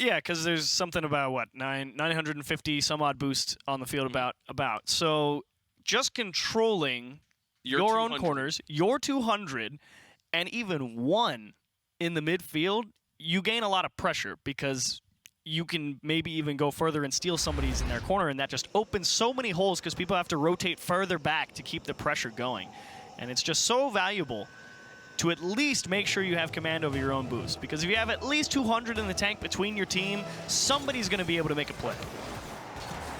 Yeah, because there's something about, what, 950 some odd boost on the field about. So just controlling your own corners, your 200, and even one in the midfield, you gain a lot of pressure because you can maybe even go further and steal somebody's in their corner, and that just opens so many holes because people have to rotate further back to keep the pressure going. And it's just so valuable to at least make sure you have command over your own boost, because if you have at least 200 in the tank between your team, somebody's going to be able to make a play.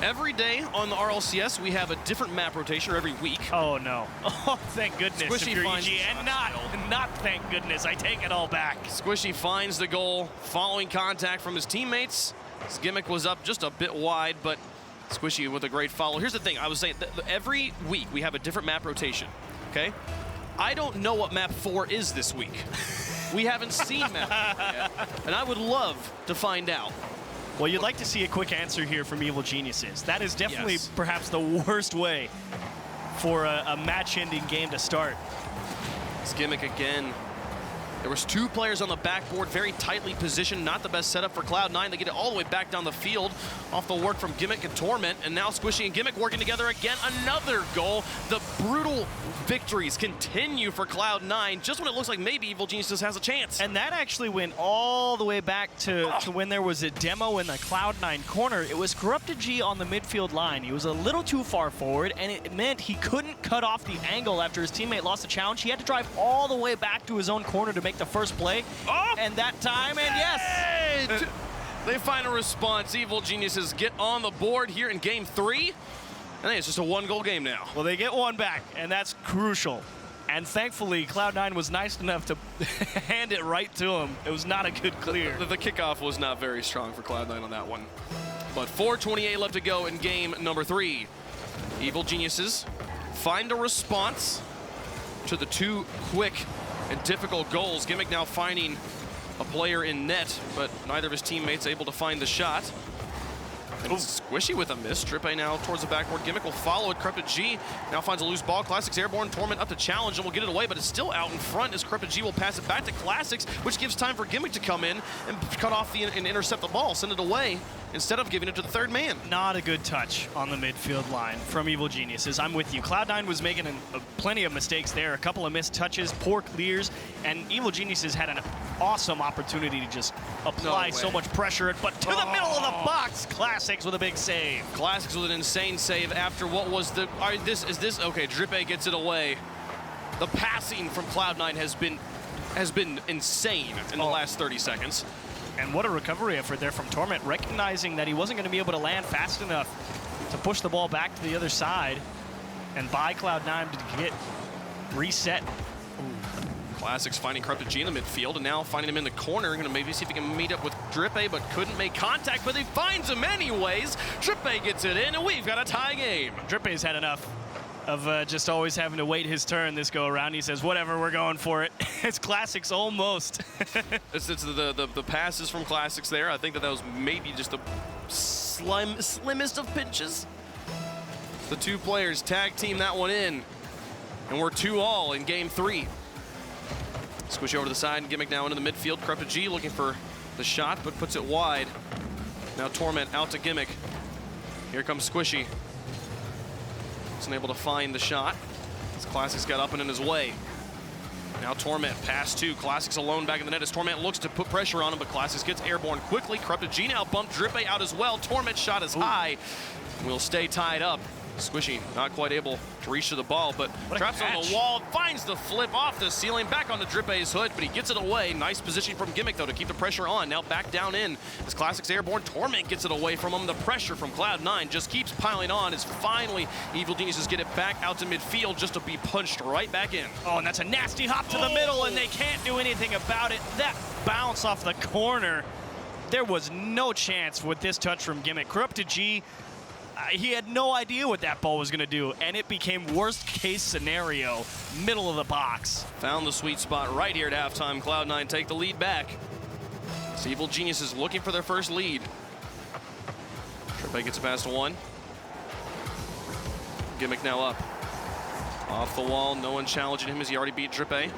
Every day on the RLCS, we have a different map rotation, or every week. Oh, no. Oh, thank goodness. Squishy if you're finds EG, and not thank goodness. I take it all back. Squishy finds the goal, following contact from his teammates. His Gimmick was up just a bit wide, but Squishy with a great follow. Here's the thing. I was saying, every week we have a different map rotation, okay? I don't know what map 4 is this week. We haven't seen map 4 yet, and I would love to find out. Well, you'd like to see a quick answer here from Evil Geniuses. That is definitely perhaps the worst way for a match-ending game to start. It's Gimmick again. There was 2 players on the backboard, very tightly positioned, not the best setup for Cloud9. They get it all the way back down the field off the work from Gimmick and Torment, and now Squishy and Gimmick working together again. Another goal. The brutal victories continue for Cloud9, just when it looks like maybe Evil Geniuses has a chance. And that actually went all the way back to when there was a demo in the Cloud9 corner. It was Corrupted G on the midfield line. He was a little too far forward, and it meant he couldn't cut off the angle after his teammate lost the challenge. He had to drive all the way back to his own corner to make the first play, and that time, and yes! They find a response. Evil Geniuses get on the board here in game 3. I think it's just a 1-goal game now. Well, they get one back, and that's crucial. And thankfully, Cloud9 was nice enough to hand it right to him. It was not a good clear. The kickoff was not very strong for Cloud9 on that one. But 4:28 left to go in game number 3. Evil Geniuses find a response to the 2 quick and difficult goals. Gimmick now finding a player in net, but neither of his teammates able to find the shot. And Squishy with a miss. Drippe now towards the backboard. Gimmick will follow it. Corrupted G now finds a loose ball. Classics airborne. Torment up to challenge and will get it away, but it's still out in front as Corrupted G will pass it back to Classics, which gives time for Gimmick to come in and cut off and intercept the ball, send it away, instead of giving it to the third man. Not a good touch on the midfield line from Evil Geniuses. I'm with you. Cloud9 was making plenty of mistakes there. A couple of missed touches, poor clears, and Evil Geniuses had an awesome opportunity to just apply so much pressure, but to the middle of the box, Classics with a big save. Classics with an insane save after what was the... Okay, Drippe gets it away. The passing from Cloud9 has been insane in the last 30 seconds. And what a recovery effort there from Torment, recognizing that he wasn't going to be able to land fast enough to push the ball back to the other side and buy Cloud9 to get reset. Classics finding Corrupted G in the midfield, and now finding him in the corner. Going to maybe see if he can meet up with Drippe, but couldn't make contact, but he finds him anyways. Drippe gets it in, and we've got a tie game. Drippe's had enough of just always having to wait his turn this go around. He says, whatever, we're going for it. It's Classics almost. It's the passes from Classics there. I think that was maybe just the slimmest of pinches. The 2 players tag team that one in, and we're 2-all in game 3. Squish over to the side, and Gimmick now into the midfield. Corrupted G looking for the shot, but puts it wide. Now Torment out to Gimmick. Here comes Squishy. Wasn't able to find the shot. As Classics got up and in his way. Now Torment, pass 2. Classics alone back in the net as Torment looks to put pressure on him, but Classics gets airborne quickly. Corrupted G now bumped Drippe out as well. Torment shot is high. Will stay tied up. Squishy not quite able to reach to the ball, but traps on the wall, finds the flip off the ceiling, back onto Drippe's hood, but he gets it away. Nice position from Gimmick, though, to keep the pressure on. Now back down in as Classics airborne. Torment gets it away from him. The pressure from Cloud9 just keeps piling on as finally Evil Geniuses get it back out to midfield just to be punched right back in. Oh, and that's a nasty hop to the middle, and they can't do anything about it. That bounce off the corner. There was no chance with this touch from Gimmick. Corrupted G, he had no idea what that ball was going to do, and it became worst case scenario, middle of the box. Found the sweet spot right here at halftime. Cloud9 take the lead back. Evil Geniuses looking for their first lead. Drippe gets past 1. Gimmick now up. Off the wall, no one challenging him as he already beat Drippe.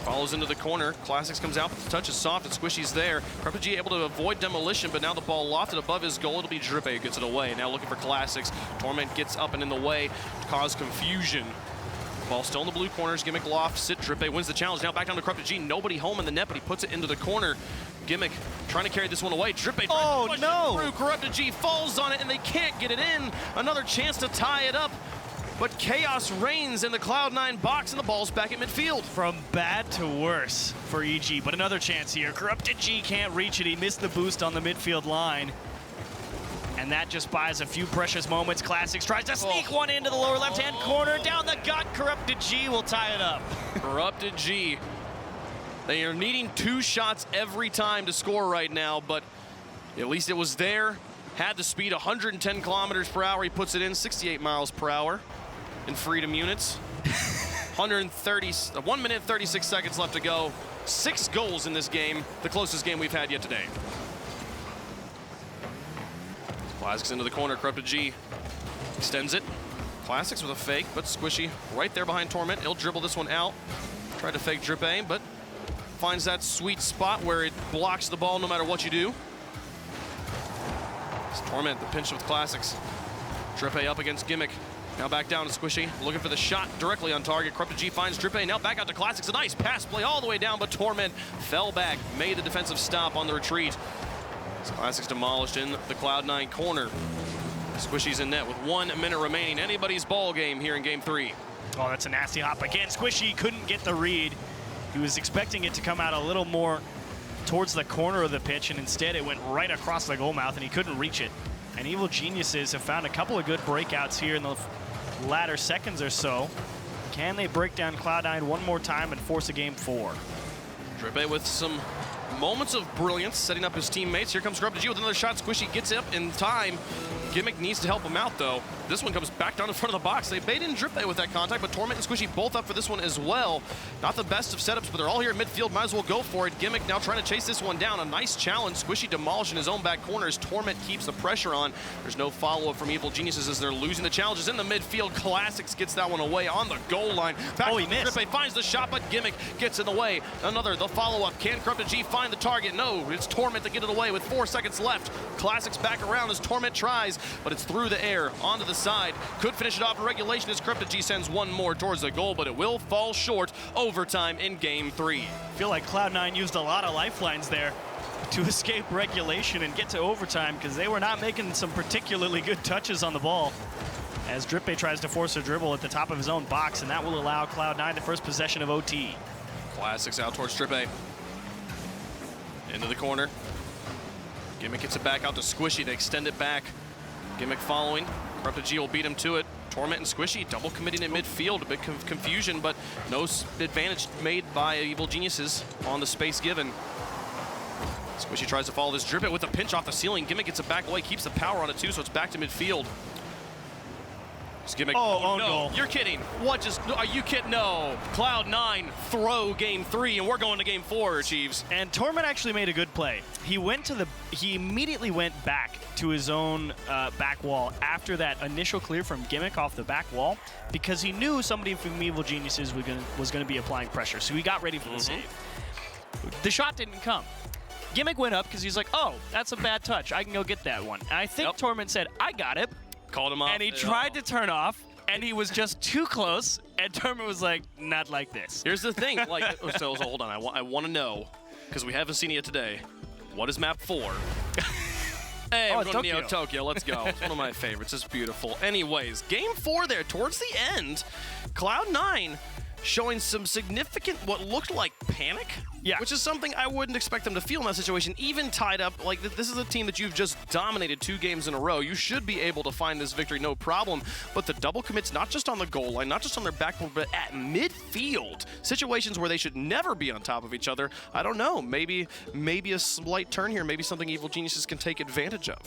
Follows into the corner. Classics comes out, but the touch is soft and Squishy's there. G able to avoid demolition, but now the ball lofted above his goal. It'll be Drippe who gets it away. Now looking for Classics. Torment gets up and in the way to cause confusion. Ball still in the blue corners. Gimmick lofts it. Drippe wins the challenge. Now back down to G. Nobody home in the net, but he puts it into the corner. Gimmick trying to carry this one away. Drippe oh no! Through. G falls on it and they can't get it in. Another chance to tie it up. But chaos reigns in the Cloud9 box, and the ball's back at midfield. From bad to worse for EG, but another chance here. Corrupted G can't reach it. He missed the boost on the midfield line. And that just buys a few precious moments. Classics tries to sneak one into the lower left-hand corner. Down the gut, Corrupted G will tie it up. Corrupted G. They are needing 2 shots every time to score right now, but at least it was there. Had the speed, 110 kilometers per hour. He puts it in, 68 miles per hour. In freedom units. 1 minute, 36 seconds left to go. 6 goals in this game, the closest game we've had yet today. Classics into the corner, Corrupted G extends it. Classics with a fake, but Squishy right there behind Torment. He'll dribble this one out. Tried to fake Drippe, but finds that sweet spot where it blocks the ball no matter what you do. It's Torment, the pinch with Classics. Drippe up against Gimmick. Now back down to Squishy, looking for the shot directly on target. Corrupted G finds Drippe, now back out to Classics. A nice pass play all the way down, but Torment fell back, made the defensive stop on the retreat. Classics demolished in the Cloud9 corner. Squishy's in net with 1 minute remaining. Anybody's ball game here in game 3. Oh, that's a nasty hop again. Squishy couldn't get the read. He was expecting it to come out a little more towards the corner of the pitch, and instead it went right across the goal mouth, and he couldn't reach it. And Evil Geniuses have found a couple of good breakouts here in the latter seconds or so. Can they break down Cloud9 one more time and force a game 4? Drippe with some moments of brilliance, setting up his teammates. Here comes Corrupted G with another shot. Squishy gets up in time. Gimmick needs to help him out, though. This one comes back down in front of the box. They bait in Drippe with that contact, but Torment and Squishy both up for this one as well. Not the best of setups, but they're all here in midfield. Might as well go for it. Gimmick now trying to chase this one down. A nice challenge. Squishy demolishing his own back corners. Torment keeps the pressure on. There's no follow-up from Evil Geniuses as they're losing the challenges in the midfield. Classics gets that one away on the goal line. Back he missed. Drippe finds the shot, but Gimmick gets in the way. The follow-up. Can Corrupted G find the target? No, it's Torment to get it away with 4 seconds left. Classics back around as Torment tries, but it's through the air, onto the side. Could finish it off in regulation as Corrupted G sends one more towards the goal, but it will fall short. Overtime in game 3. I feel like Cloud9 used a lot of lifelines there to escape regulation and get to overtime because they were not making some particularly good touches on the ball. As Drippe tries to force a dribble at the top of his own box, and that will allow Cloud9 the first possession of OT. Classics out towards Drippe. Into the corner. Gimmick gets it back out to Squishy. They extend it back. Gimmick following. Corrupted G will beat him to it. Torment and Squishy double committing in midfield. A bit confusion, but no advantage made by Evil Geniuses on the space given. Squishy tries to follow this Drippe with a pinch off the ceiling. Gimmick gets it back away, keeps the power on it too, so it's back to midfield. Gimmick. Oh, no. You're kidding. What just, are you kidding? No. Cloud9 throw game 3, and we're going to game 4, Chiefs. And Torment actually made a good play. He immediately went back to his own back wall after that initial clear from Gimmick off the back wall because he knew somebody from Evil Geniuses was going to be applying pressure, so he got ready for the save. The shot didn't come. Gimmick went up because he's like, oh, that's a bad touch. I can go get that one. And I think Torment said, I got it. Called him off. And he tried to turn off, and he was just too close, and Torment was like, not like this. Here's the thing. So hold on. I want to know, because we haven't seen it yet today, what is map 4? Hey, we're going to Neo Tokyo. Let's go. It's one of my favorites. It's beautiful. Anyways, game 4 there, towards the end, Cloud9 showing some significant, what looked like panic. Yeah. Which is something I wouldn't expect them to feel in that situation, even tied up. Like, this is a team that you've just dominated 2 games in a row. You should be able to find this victory, no problem. But the double commits, not just on the goal line, not just on their backboard, but at midfield. Situations where they should never be on top of each other. I don't know. Maybe a slight turn here. Maybe something Evil Geniuses can take advantage of.